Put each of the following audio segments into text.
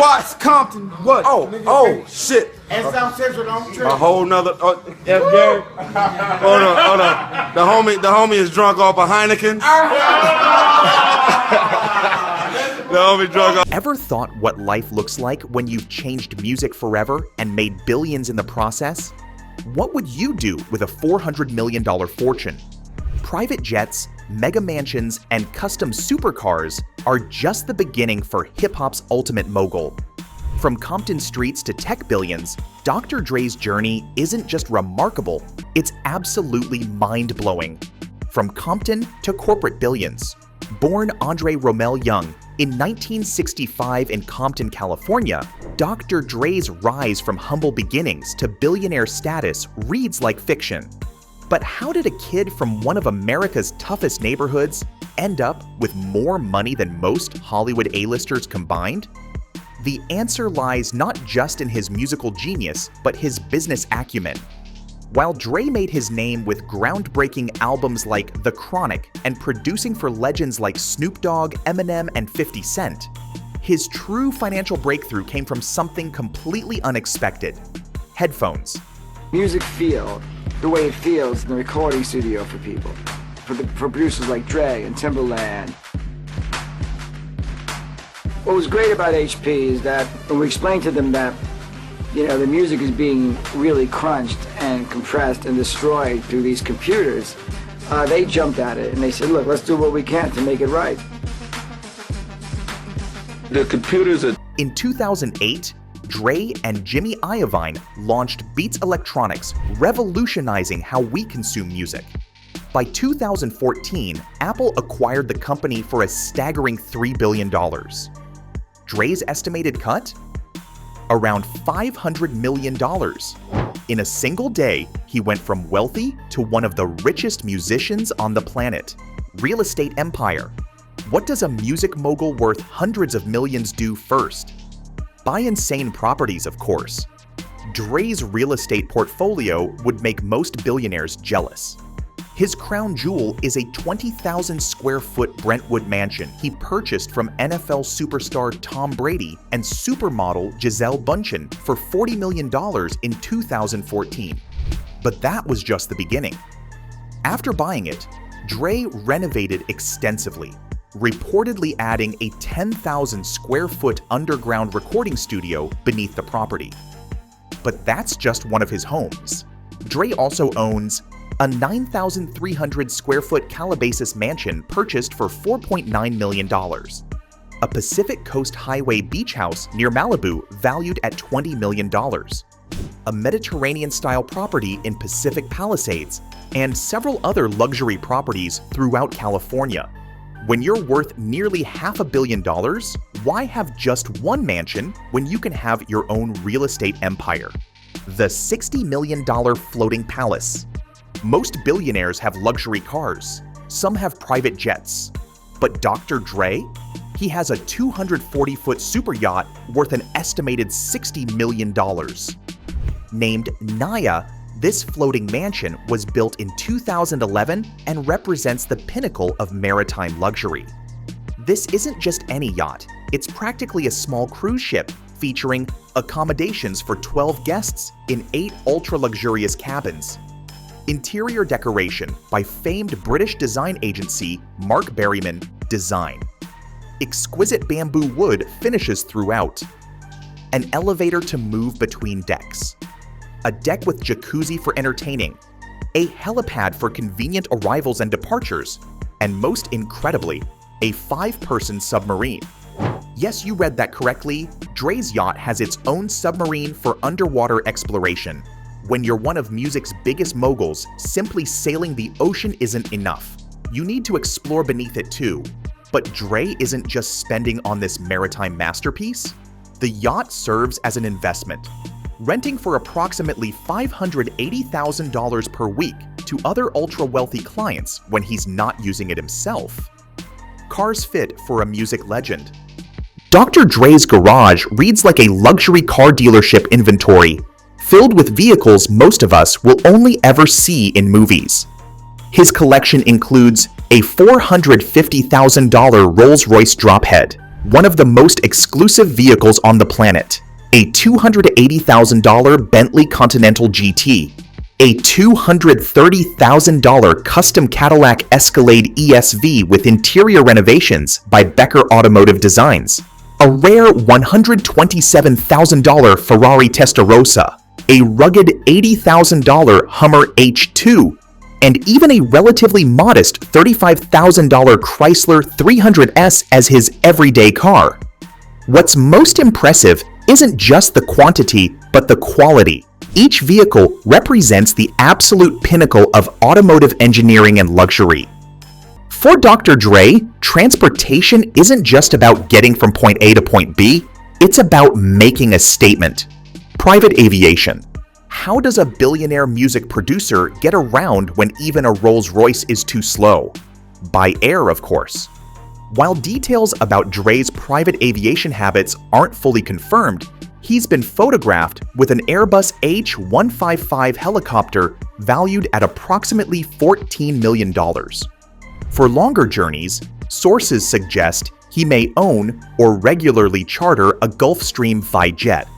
Watts, Compton, what? Oh, shit. And South Central, don't trip. A whole nother. F. Gary. Hold on. The homie is drunk off a Heineken. The homie drunk off. Ever thought what life looks like when you've changed music forever and made billions in the process? What would you do with a $400 million fortune? Private jets, mega mansions, and custom supercars are just the beginning for hip-hop's ultimate mogul. From Compton streets to tech billions, Dr. Dre's journey isn't just remarkable, it's absolutely mind-blowing. From Compton to corporate billions. Born Andre Romel Young in 1965 in Compton, California, Dr. Dre's rise from humble beginnings to billionaire status reads like fiction. But how did a kid from one of America's toughest neighborhoods end up with more money than most Hollywood A-listers combined? The answer lies not just in his musical genius, but his business acumen. While Dre made his name with groundbreaking albums like The Chronic and producing for legends like Snoop Dogg, Eminem, and 50 Cent, his true financial breakthrough came from something completely unexpected: headphones. Music feel the way it feels in the recording studio for people, for producers like Dre and Timberland. What was great about HP is that when we explained to them that, the music is being really crunched and compressed and destroyed through these computers, they jumped at it and they said, look, let's do what we can to make it right. The computers are... In 2008, Dre and Jimmy Iovine launched Beats Electronics, revolutionizing how we consume music. By 2014, Apple acquired the company for a staggering $3 billion. Dre's estimated cut? Around $500 million. In a single day, he went from wealthy to one of the richest musicians on the planet. Real estate empire. What does a music mogul worth hundreds of millions do first? Buy insane properties, of course. Dre's real estate portfolio would make most billionaires jealous. His crown jewel is a 20,000 square foot Brentwood mansion he purchased from NFL superstar Tom Brady and supermodel Gisele Bündchen for $40 million in 2014. But that was just the beginning. After buying it, Dre renovated extensively, reportedly adding a 10,000 square foot underground recording studio beneath the property. But that's just one of his homes. Dre also owns a 9,300 square foot Calabasas mansion purchased for $4.9 million, a Pacific Coast Highway beach house near Malibu valued at $20 million, a Mediterranean-style property in Pacific Palisades, and several other luxury properties throughout California. When you're worth nearly $500 million, why have just one mansion when you can have your own real estate empire? The $60 million floating palace. Most billionaires have luxury cars. Some have private jets. But Dr. Dre? He has a 240-foot super yacht worth an estimated $60 million. Named Naya, this floating mansion was built in 2011 and represents the pinnacle of maritime luxury. This isn't just any yacht, it's practically a small cruise ship featuring accommodations for 12 guests in 8 ultra-luxurious cabins. Interior decoration by famed British design agency Mark Berryman Design. Exquisite bamboo wood finishes throughout. An elevator to move between decks. A deck with jacuzzi for entertaining. A helipad for convenient arrivals and departures. And most incredibly, a 5-person submarine. Yes, you read that correctly. Dre's yacht has its own submarine for underwater exploration. When you're one of music's biggest moguls, simply sailing the ocean isn't enough. You need to explore beneath it too. But Dre isn't just spending on this maritime masterpiece. The yacht serves as an investment, renting for approximately $580,000 per week to other ultra-wealthy clients when he's not using it himself. Cars fit for a music legend. Dr. Dre's garage reads like a luxury car dealership inventory, filled with vehicles most of us will only ever see in movies. His collection includes a $450,000 Rolls-Royce drophead, one of the most exclusive vehicles on the planet, a $280,000 Bentley Continental GT, a $230,000 custom Cadillac Escalade ESV with interior renovations by Becker Automotive Designs, a rare $127,000 Ferrari Testarossa, a rugged $80,000 Hummer H2, and even a relatively modest $35,000 Chrysler 300S as his everyday car. What's most impressive isn't just the quantity, but the quality. Each vehicle represents the absolute pinnacle of automotive engineering and luxury. For Dr. Dre, transportation isn't just about getting from point A to point B, it's about making a statement. Private aviation. How does a billionaire music producer get around when even a Rolls-Royce is too slow? By air, of course. While details about Dre's private aviation habits aren't fully confirmed, he's been photographed with an Airbus H155 helicopter valued at approximately $14 million. For longer journeys, sources suggest he may own or regularly charter a Gulfstream jet,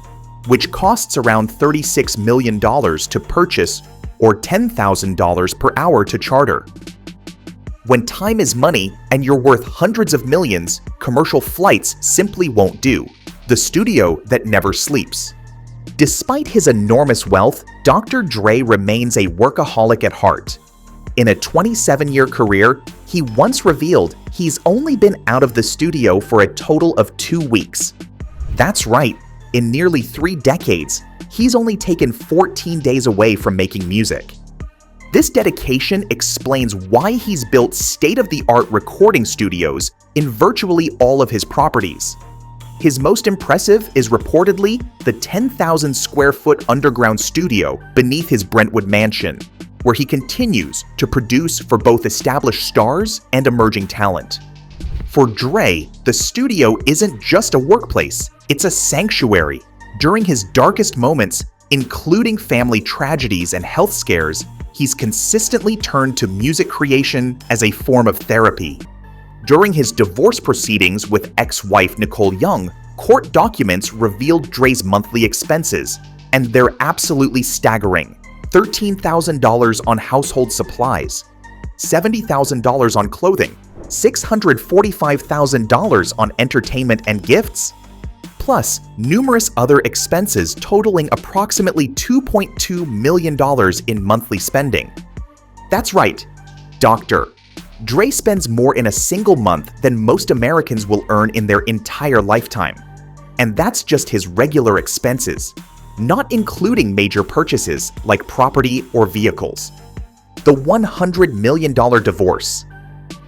which costs around $36 million to purchase or $10,000 per hour to charter. When time is money and you're worth hundreds of millions, commercial flights simply won't do. The studio that never sleeps. Despite his enormous wealth, Dr. Dre remains a workaholic at heart. In a 27-year career, he once revealed he's only been out of the studio for a total of 2 weeks. That's right, in nearly 3 decades, he's only taken 14 days away from making music. This dedication explains why he's built state-of-the-art recording studios in virtually all of his properties. His most impressive is reportedly the 10,000 square foot underground studio beneath his Brentwood mansion, where he continues to produce for both established stars and emerging talent. For Dre, the studio isn't just a workplace, it's a sanctuary. During his darkest moments, including family tragedies and health scares, he's consistently turned to music creation as a form of therapy. During his divorce proceedings with ex-wife Nicole Young, court documents revealed Dre's monthly expenses, and they're absolutely staggering. $13,000 on household supplies, $70,000 on clothing, $645,000 on entertainment and gifts, plus numerous other expenses totaling approximately $2.2 million in monthly spending. That's right, Dr. Dre spends more in a single month than most Americans will earn in their entire lifetime. And that's just his regular expenses, not including major purchases like property or vehicles. The $100 million divorce.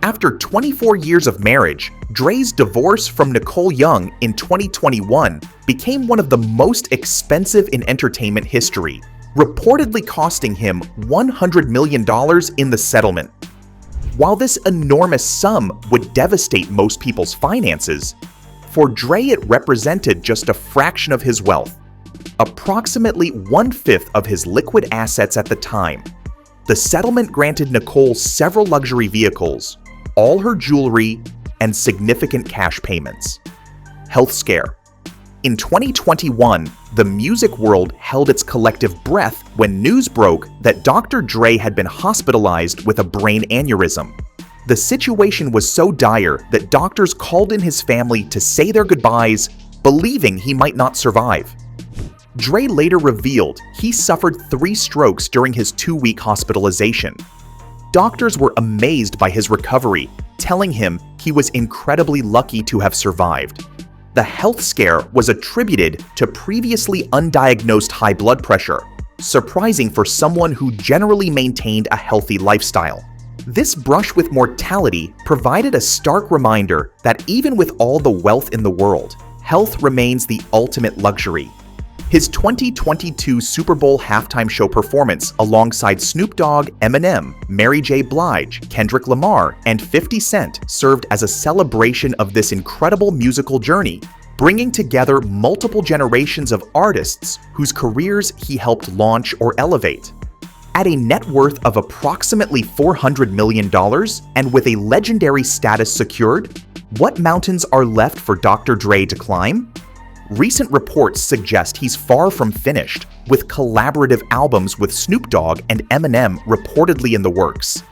After 24 years of marriage, Dre's divorce from Nicole Young in 2021 became one of the most expensive in entertainment history, reportedly costing him $100 million in the settlement. While this enormous sum would devastate most people's finances, for Dre it represented just a fraction of his wealth, approximately 1/5 of his liquid assets at the time. The settlement granted Nicole several luxury vehicles, all her jewelry, and significant cash payments. Health scare. In 2021, the music world held its collective breath when news broke that Dr. Dre had been hospitalized with a brain aneurysm. The situation was so dire that doctors called in his family to say their goodbyes, believing he might not survive. Dre later revealed he suffered 3 strokes during his 2-week hospitalization. Doctors were amazed by his recovery, telling him he was incredibly lucky to have survived. The health scare was attributed to previously undiagnosed high blood pressure, surprising for someone who generally maintained a healthy lifestyle. This brush with mortality provided a stark reminder that even with all the wealth in the world, health remains the ultimate luxury. His 2022 Super Bowl halftime show performance alongside Snoop Dogg, Eminem, Mary J. Blige, Kendrick Lamar, and 50 Cent served as a celebration of this incredible musical journey, bringing together multiple generations of artists whose careers he helped launch or elevate. At a net worth of approximately $400 million and with a legendary status secured, What mountains are left for Dr. Dre to climb? Recent reports suggest he's far from finished, with collaborative albums with Snoop Dogg and Eminem reportedly in the works.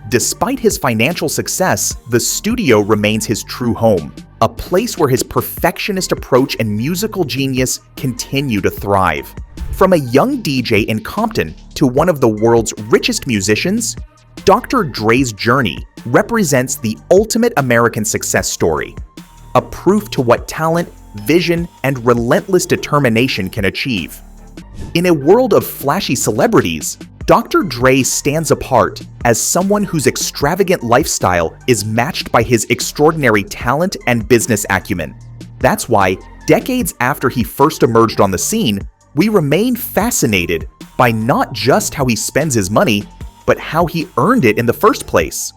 Despite his financial success, the studio remains his true home, a place where his perfectionist approach and musical genius continue to thrive. From a young DJ in Compton to one of the world's richest musicians, Dr. Dre's journey represents the ultimate American success story, a proof to what talent, vision, and relentless determination can achieve. In a world of flashy celebrities, Dr. Dre stands apart as someone whose extravagant lifestyle is matched by his extraordinary talent and business acumen. That's why, decades after he first emerged on the scene, we remain fascinated by not just how he spends his money, but how he earned it in the first place.